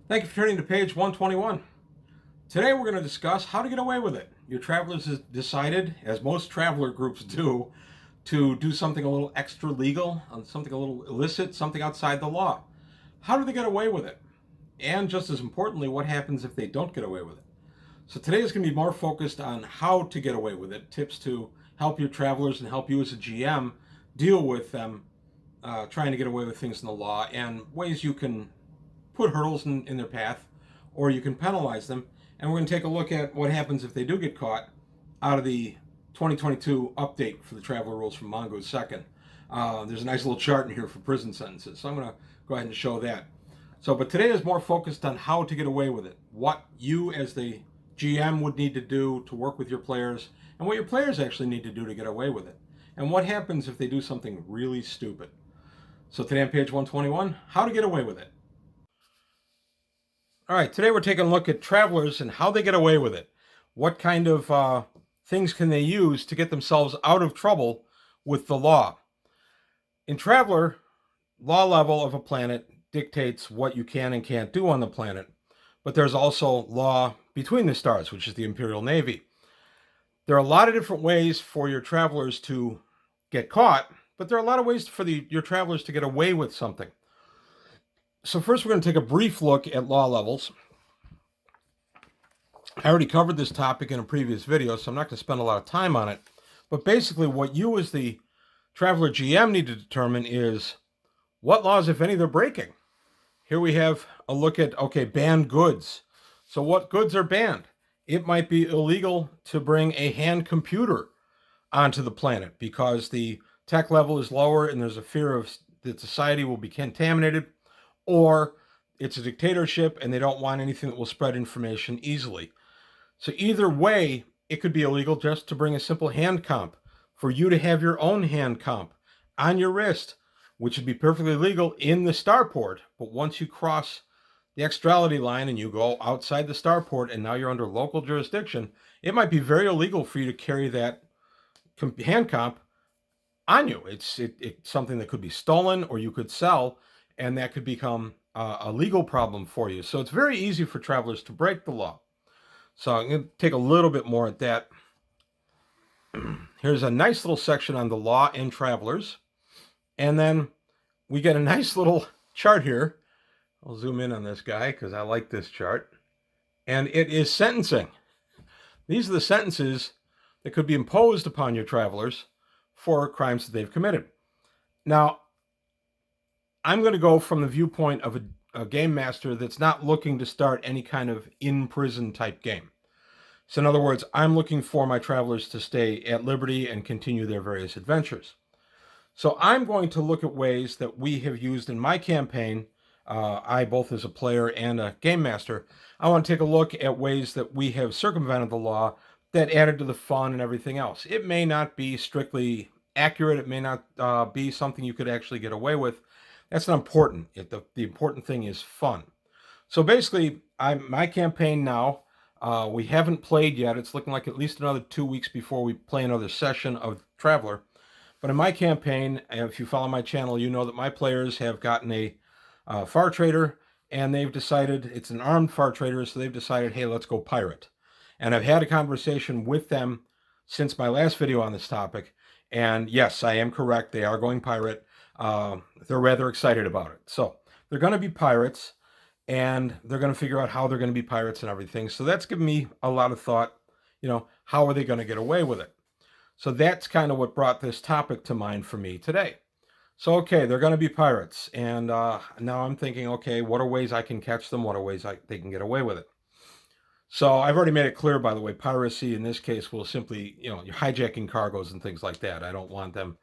Thank you for turning to page 121. Today we're going to discuss how to get away with it. Your travelers have decided, as most traveler groups do, to do something a little extra legal, something a little illicit, something outside the law. How do they get away with it? And just as importantly, what happens if they don't get away with it? So today is going to be more focused on how to get away with it, tips to help your travelers and help you as a GM deal with them trying to get away with things in the law, and ways you can put hurdles in their path, or you can penalize them. And we're going to take a look at what happens if they do get caught out of the 2022 update for the traveler rules from Mongoose 2nd. There's a nice little chart in here for prison sentences, so I'm going to go ahead and show that. But today is more focused on how to get away with it, what you as the GM would need to do to work with your players, and what your players actually need to do to get away with it, and what happens if they do something really stupid. So today on page 121, how to get away with it. All right, today we're taking a look at travelers and how they get away with it. What kind of things can they use to get themselves out of trouble with the law? In Traveler, law level of a planet dictates what you can and can't do on the planet. But there's also law between the stars, which is the Imperial Navy. There are a lot of different ways for your travelers to get caught, but there are a lot of ways for your travelers to get away with something. So first we're going to take a brief look at law levels. I already covered this topic in a previous video, so I'm not going to spend a lot of time on it. But basically what you as the Traveler GM need to determine is what laws, if any, they're breaking. Here we have a look at, banned goods. So what goods are banned? It might be illegal to bring a hand computer onto the planet because the tech level is lower and there's a fear of that society will be contaminated, or it's a dictatorship and they don't want anything that will spread information easily. So either way, it could be illegal just to bring a simple hand comp, for you to have your own hand comp on your wrist, which would be perfectly legal in the starport. But once you cross the extrality line and you go outside the starport and now you're under local jurisdiction, it might be very illegal for you to carry that hand comp on you. It's something that could be stolen or you could sell, and that could become a legal problem for you. So it's very easy for travelers to break the law. So I'm going to take a little bit more at that. Here's a nice little section on the law and travelers. And then we get a nice little chart here. I'll zoom in on this guy because I like this chart. And it is sentencing. These are the sentences that could be imposed upon your travelers for crimes that they've committed. Now, I'm going to go from the viewpoint of a game master that's not looking to start any kind of in-prison type game. So in other words, I'm looking for my travelers to stay at liberty and continue their various adventures. So I'm going to look at ways that we have used in my campaign, I both as a player and a game master. I want to take a look at ways that we have circumvented the law that added to the fun and everything else. It may not be strictly accurate. It may not be something you could actually get away with. That's not important. The important thing is fun. So basically, my campaign now, we haven't played yet. It's looking like at least another 2 weeks before we play another session of Traveler. But in my campaign, if you follow my channel, you know that my players have gotten a far trader, and they've decided, it's an armed far trader, so they've decided, hey, let's go pirate. And I've had a conversation with them since my last video on this topic, and yes, I am correct. They are going pirate. They're rather excited about it. So they're going to be pirates, and they're going to figure out how they're going to be pirates and everything. So that's given me a lot of thought, how are they going to get away with it? So that's kind of what brought this topic to mind for me today. So, they're going to be pirates. And now I'm thinking, what are ways I can catch them? What are ways they can get away with it? So I've already made it clear, by the way, piracy in this case will simply, you're hijacking cargoes and things like that. I don't want them,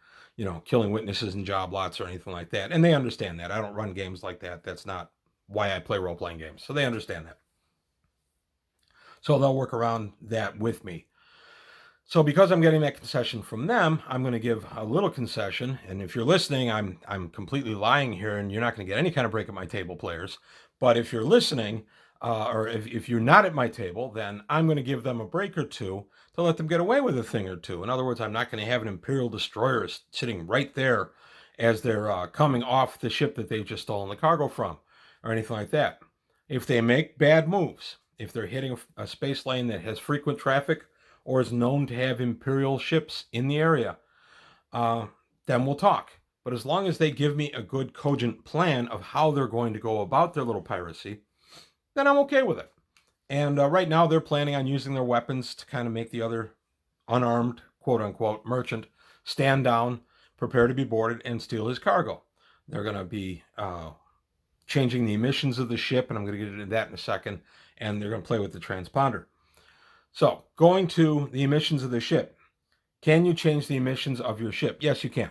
killing witnesses in job lots or anything like that. And they understand that. I don't run games like that. That's not why I play role-playing games. So they understand that. So they'll work around that with me. So because I'm getting that concession from them, I'm going to give a little concession. And if you're listening, I'm completely lying here, and you're not going to get any kind of break at my table, players. But if you're listening, or if you're not at my table, then I'm going to give them a break or two to let them get away with a thing or two. In other words, I'm not going to have an Imperial destroyer sitting right there as they're coming off the ship that they've just stolen the cargo from, or anything like that. If they make bad moves, if they're hitting a space lane that has frequent traffic or is known to have Imperial ships in the area, uh, then we'll talk. But as long as they give me a good, cogent plan of how they're going to go about their little piracy, then I'm okay with it. And right now, they're planning on using their weapons to kind of make the other unarmed, quote unquote, merchant stand down, prepare to be boarded, and steal his cargo. They're going to be changing the emissions of the ship, and I'm going to get into that in a second, and they're going to play with the transponder. So, going to the emissions of the ship. Can you change the emissions of your ship? Yes, you can.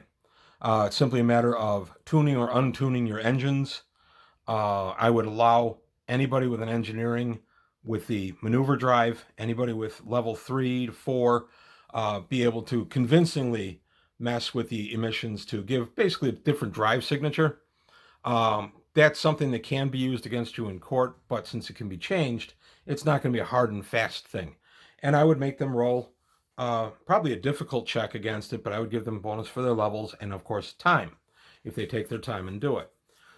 It's simply a matter of tuning or untuning your engines. I would allow anybody with an engineering with the maneuver drive, anybody with level 3 to 4, be able to convincingly mess with the emissions to give basically a different drive signature. That's something that can be used against you in court, but since it can be changed, it's not going to be a hard and fast thing. And I would make them roll probably a difficult check against it, but I would give them bonus for their levels and, of course, time if they take their time and do it.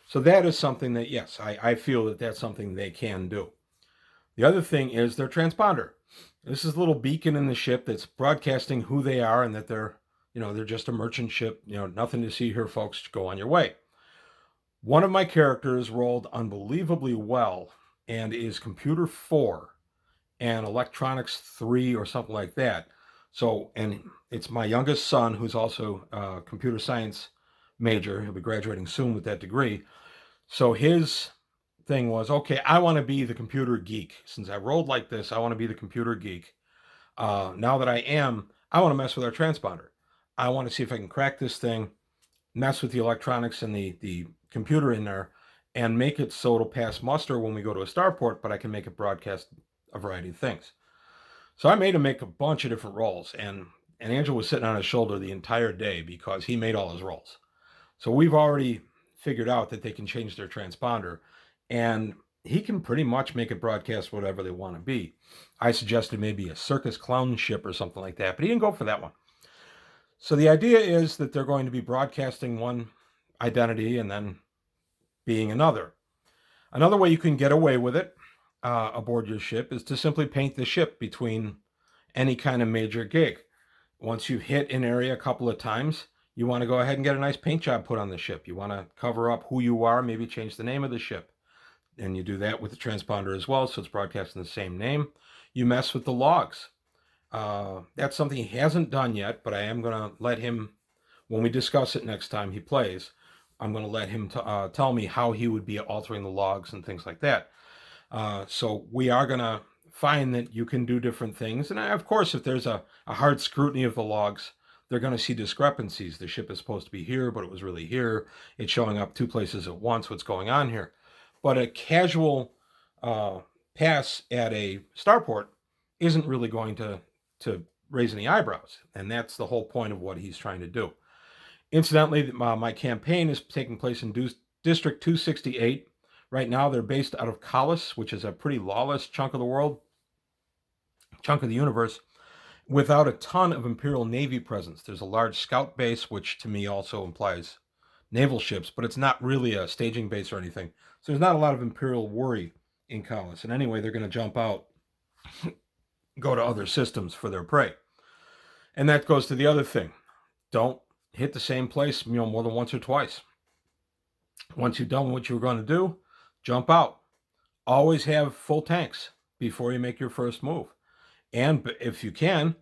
So that is something that, yes, I feel that that's something they can do. The other thing is their transponder. This is a little beacon in the ship that's broadcasting who they are and that they're just a merchant ship. Nothing to see here, folks. Go on your way. One of my characters rolled unbelievably well and is computer 4 and electronics 3 or something like that. So, and it's my youngest son who's also a computer science major. He'll be graduating soon with that degree. So his thing was, okay, I want to be the computer geek. Since I rolled like this, I want to be the computer geek. Now that I want to mess with our transponder. I want to see if I can crack this thing, mess with the electronics and the computer in there, and make it so it'll pass muster when we go to a starport, but I can make it broadcast a variety of things. So I made him make a bunch of different rolls, and Angel was sitting on his shoulder the entire day because he made all his rolls. So we've already figured out that they can change their transponder, and he can pretty much make it broadcast whatever they want to be. I suggested maybe a circus clown ship or something like that, but he didn't go for that one. So the idea is that they're going to be broadcasting one identity and then being another. Another way you can get away with it aboard your ship is to simply paint the ship between any kind of major gig. Once you hit an area a couple of times, you want to go ahead and get a nice paint job put on the ship. You want to cover up who you are, maybe change the name of the ship. And you do that with the transponder as well, so it's broadcasting the same name. You mess with the logs. That's something he hasn't done yet, but I am going to let him, when we discuss it next time he plays, I'm going to let him tell me how he would be altering the logs and things like that. So we are going to find that you can do different things. And of course, if there's a hard scrutiny of the logs, they're going to see discrepancies. The ship is supposed to be here, but it was really here. It's showing up 2 places at once. What's going on here? But a casual pass at a starport isn't really going to raise any eyebrows. And that's the whole point of what he's trying to do. Incidentally, my campaign is taking place in District 268. Right now, they're based out of Collis, which is a pretty lawless chunk of the world, chunk of the universe, without a ton of Imperial Navy presence. There's a large scout base, which to me also implies naval ships, but it's not really a staging base or anything. So there's not a lot of Imperial worry in Collis. And anyway, they're going to jump out, go to other systems for their prey. And that goes to the other thing. Don't hit the same place, more than once or twice. Once you've done what you were going to do, jump out. Always have full tanks before you make your first move. And if you can,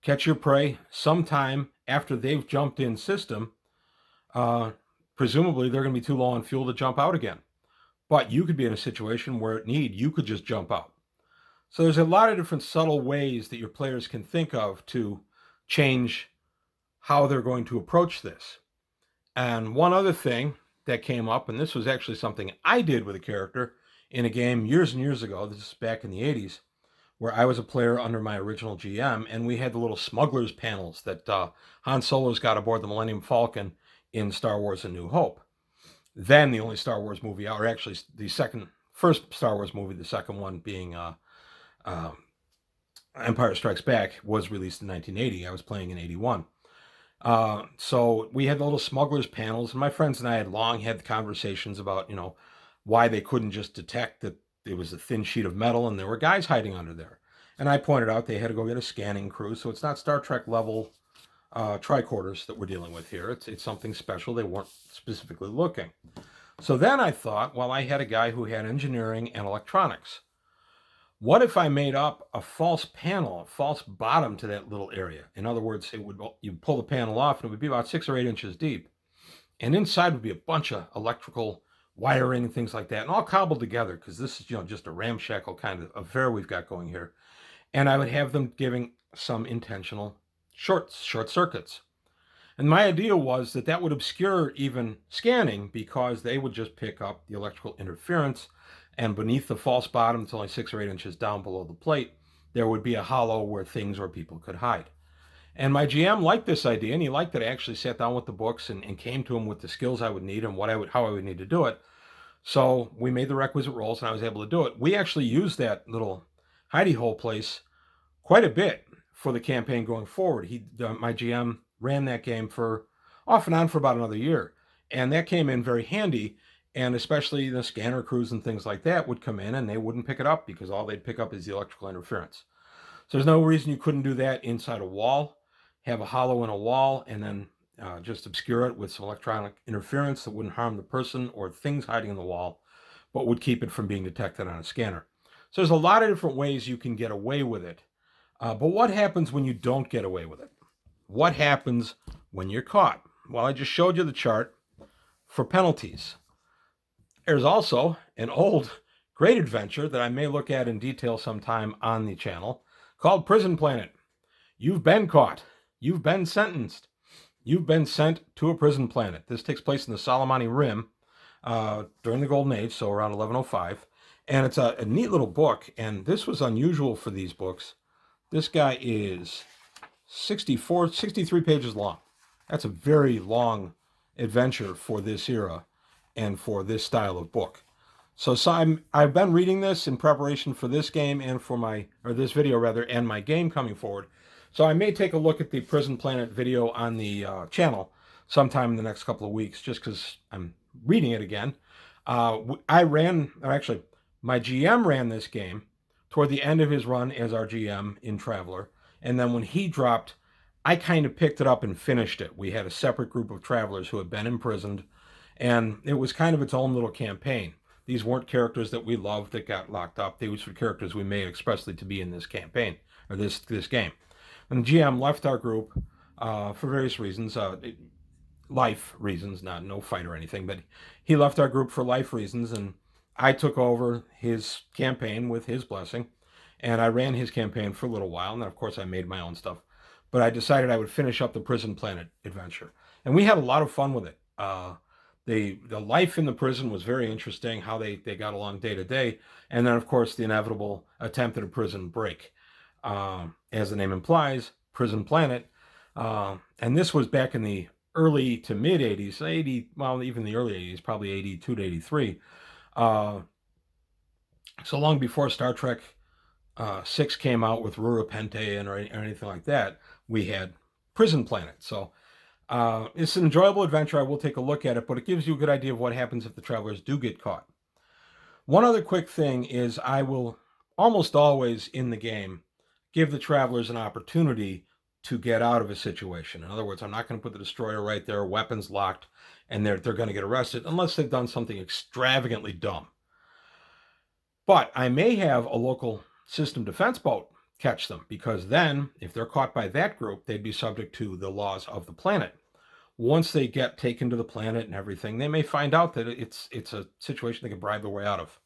catch your prey sometime after they've jumped in system. Presumably, they're going to be too low on fuel to jump out again. But you could be in a situation where you could just jump out. So there's a lot of different subtle ways that your players can think of to change how they're going to approach this. And one other thing that came up, and this was actually something I did with a character in a game years and years ago, this is back in the 80s, where I was a player under my original GM, and we had the little smugglers panels that Han Solo's got aboard the Millennium Falcon in Star Wars A New Hope. Then the only Star Wars movie, or actually the first Star Wars movie, the second one being Empire Strikes Back, was released in 1980. I was playing in 81. So we had the little smugglers panels, and my friends and I had long had conversations about, why they couldn't just detect that it was a thin sheet of metal, and there were guys hiding under there. And I pointed out they had to go get a scanning crew, so it's not Star Trek level tricorders that we're dealing with here. It's something special. They weren't specifically looking. So then I thought, well, I had a guy who had engineering and electronics. What if I made up a false panel, a false bottom to that little area? In other words, you'd pull the panel off, and it would be about 6 or 8 inches deep. And inside would be a bunch of electrical wiring and things like that, and all cobbled together, because this is, just a ramshackle kind of affair we've got going here. And I would have them giving some intentional short circuits. And my idea was that would obscure even scanning, because they would just pick up the electrical interference, and beneath the false bottom, it's only 6 or 8 inches down below the plate, there would be a hollow where things or people could hide. And my GM liked this idea, and he liked that I actually sat down with the books and came to him with the skills I would need and how I would need to do it. So we made the requisite rolls, and I was able to do it. We actually used that little hidey hole place quite a bit for the campaign going forward. My GM ran that game for off and on for about another year, and that came in very handy. And especially the scanner crews and things like that would come in, and they wouldn't pick it up, because all they'd pick up is the electrical interference. So there's no reason you couldn't do that inside a wall, have a hollow in a wall, and then just obscure it with some electronic interference that wouldn't harm the person or things hiding in the wall, but would keep it from being detected on a scanner. So there's a lot of different ways you can get away with it. But what happens when you don't get away with it? What happens when you're caught? Well, I just showed you the chart for penalties. There's also an old great adventure that I may look at in detail sometime on the channel called Prison Planet. You've been caught. You've been sentenced. You've been sent to a prison planet. This takes place in the Solomani Rim during the Golden Age, so around 1105. And it's a neat little book, and this was unusual for these books. This guy is 63 pages long. That's a very long adventure for this era and for this style of book. So I've been reading this in preparation for this game and this video rather, and my game coming forward. So I may take a look at the Prison Planet video on the channel sometime in the next couple of weeks, just because I'm reading it again. My GM ran this game toward the end of his run as our GM in Traveler. And then when he dropped, I kind of picked it up and finished it. We had a separate group of travelers who had been imprisoned, and it was kind of its own little campaign. These weren't characters that we loved that got locked up. These were characters we made expressly to be in this campaign, or this game. And the GM left our group for various reasons, life reasons, no fight or anything, but he left our group for life reasons, and I took over his campaign with his blessing, and I ran his campaign for a little while, and then of course I made my own stuff. But I decided I would finish up the Prison Planet adventure, and we had a lot of fun with it. The life in the prison was very interesting, how they got along day to day, and then of course the inevitable attempt at a prison break. As the name implies, Prison Planet, and this was back in the early to mid 80s, even the early 80s, probably 82 to 83. So long before Star Trek 6 came out with Rura Penthe or anything like that, we had Prison Planet. So it's an enjoyable adventure. I will take a look at it, but it gives you a good idea of what happens if the travelers do get caught. One other quick thing is I will almost always in the game give the travelers an opportunity to get out of a situation. In other words, I'm not going to put the destroyer right there, weapons locked, and they're going to get arrested unless they've done something extravagantly dumb. But I may have a local system defense boat catch them, because then if they're caught by that group, they'd be subject to the laws of the planet. Once they get taken to the planet and everything, they may find out that it's a situation they can bribe their way out of,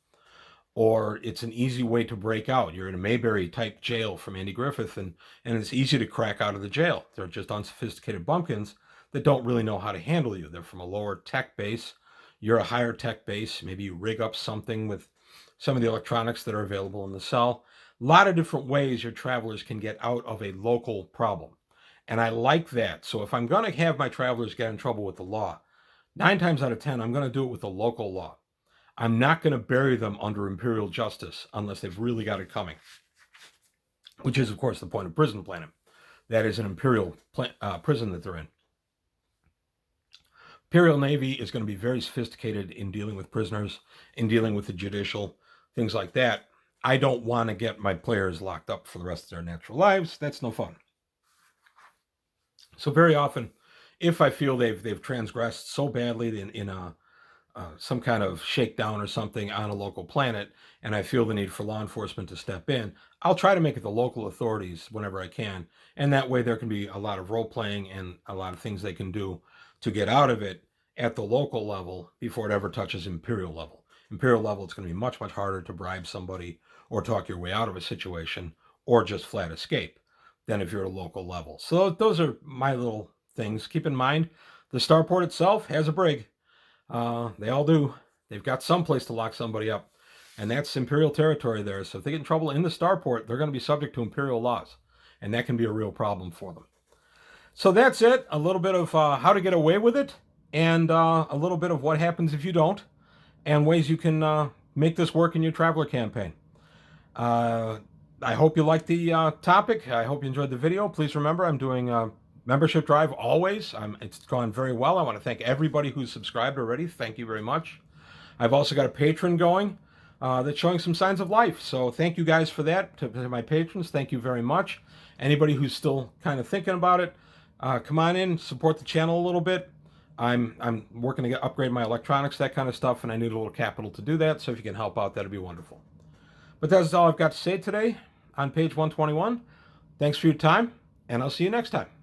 or it's an easy way to break out. You're in a Mayberry type jail from Andy Griffith, and it's easy to crack out of the jail. They're just unsophisticated bumpkins that don't really know how to handle you. They're from a lower tech base. You're a higher tech base. Maybe you rig up something with some of the electronics that are available in the cell. A lot of different ways your travelers can get out of a local problem. And I like that. So if I'm going to have my travelers get in trouble with the law, 9 times out of 10, I'm going to do it with the local law. I'm not going to bury them under imperial justice unless they've really got it coming, which is, of course, the point of Prison Planet. That is an imperial prison that they're in. Imperial Navy is going to be very sophisticated in dealing with prisoners, in dealing with the judicial things like that. I don't want to get my players locked up for the rest of their natural lives. That's no fun. So very often, if I feel they've transgressed so badly in a some kind of shakedown or something on a local planet, and I feel the need for law enforcement to step in, I'll try to make it the local authorities whenever I can. And that way, there can be a lot of role playing and a lot of things they can do to get out of it at the local level before it ever touches imperial level. Imperial level, it's going to be much, much harder to bribe somebody or talk your way out of a situation or just flat escape than if you're at a local level. So, those are my little things. Keep in mind, the starport itself has a brig. They all do. They've got some place to lock somebody up, and that's Imperial territory there. So if they get in trouble in the starport, they're going to be subject to Imperial laws, and that can be a real problem for them. So that's it. A little bit of how to get away with it, and a little bit of what happens if you don't, and ways you can make this work in your traveler campaign. I hope you liked the topic. I hope you enjoyed the video. Please remember, I'm doing a membership drive always. It's gone very well. I want to thank everybody who's subscribed already. Thank you very much. I've also got a Patreon going that's showing some signs of life. So thank you guys for that. To my patrons, thank you very much. Anybody who's still kind of thinking about it, come on in, support the channel a little bit. I'm working to upgrade my electronics, that kind of stuff, and I need a little capital to do that. So if you can help out, that'd be wonderful. But that's all I've got to say today on page 121. Thanks for your time, and I'll see you next time.